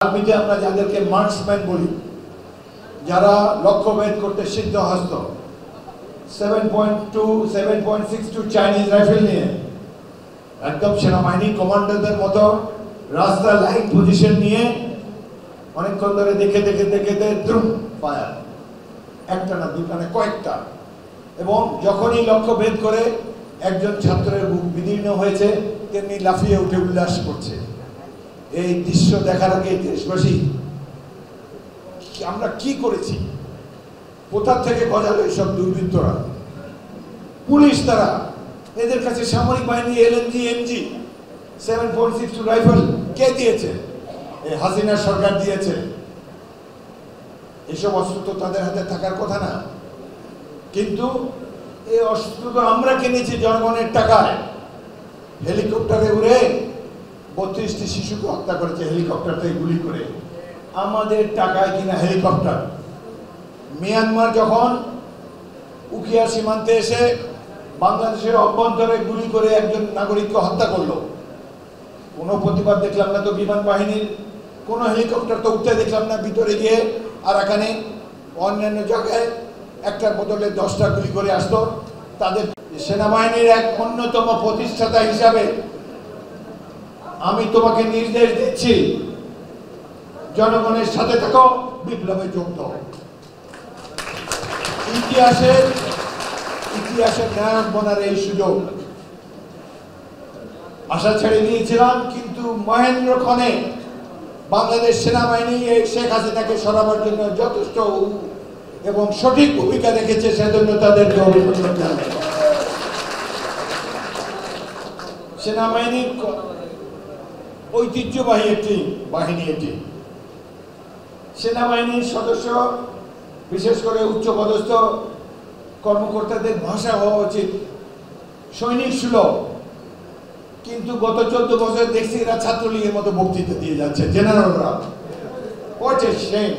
আর্মিতে আমরা যাদেরকে মার্কসম্যান বলি, যারা লক্ষ্যভেদ করতে সিদ্ধহস্ত, 7.2 7.62 চাইনিজ রাইফেল নিয়ে একদম সেনাবাহিনী কমান্ডারদের মতো রাস্তা লাইন পজিশন নিয়ে অনেকক্ষণ ধরে দেখে দ্রুম ফায়ার, একটা না দুটা না কয়েকটা, এবং যখনই লক্ষ্যভেদ করে একজন ছাত্রের বুক বিদীর্ণ হয়েছে তেমনি লাফিয়ে উঠে উল্লাস করছে। এই দৃশ্য দেখার আগে দেশবাসী আমরা কি করেছি, কোথা থেকে গজালো এইসব দুর্বৃত্তরা, পুলিশ, তারা এদের কাছে সামরিক বাহিনী এলএমজি এমজি 7.62 রাইফেল কে দিয়েছে? এই হাসিনা সরকার দিয়েছে। এসব অস্ত্র তো তাদের হাতে থাকার কথা না, কিন্তু এই অস্ত্র তো আমরা কিনেছি জনগণের টাকায়। হেলিকপ্টারে উড়ে 32টি শিশুকে হত্যা করেছে হেলিকপ্টার থেকে গুলি করে, আমাদের টাকায় কিনা হেলিকপ্টার। মিয়ানমার যখন উখিয়া সীমান্তে এসে বাংলাদেশের অভ্যন্তরে গুলি করে একজন নাগরিককে হত্যা করলো, কোনো প্রতিবাদ দেখলাম না তো বিমান বাহিনীর, কোনো হেলিকপ্টার তো উঠতে দেখলাম না। ভিতরে গিয়ে আরাকানে অন্যান্য জায়গায় একটার বদলে 10টা গুলি করে আসতো। তাদের সেনাবাহিনীর এক অন্যতম প্রতিষ্ঠাতা হিসাবে আমি তোমাকে নির্দেশ দিচ্ছি, জনগণের সাথে থাকো, বিপ্লবে যোগ দাও। ইতিহাসের নায়ক বনার এই সুযোগ আশা ছেড়ে দিয়েছিলাম, কিন্তু মহেন্দ্রক্ষণে বাংলাদেশ সেনাবাহিনী এই শেখ হাসিনাকে সরাবার জন্য যথেষ্ট এবং সঠিক ভূমিকা রেখেছে, সেজন্য তাদেরকে অভিনন্দন জানাই। সেনাবাহিনীর ঐতিহ্যবাহী একটি বাহিনী এটি। সেনাবাহিনীর সদস্য, বিশেষ করে উচ্চপদস্থ কর্মকর্তাদের ভাষা হওয়া উচিত সৈনিক সুলভ, কিন্তু গত 14 বছর দেখছি এরা ছাত্রলীগের মতো বক্তৃতা দিয়ে যাচ্ছে জেনারেলরা। What a shame.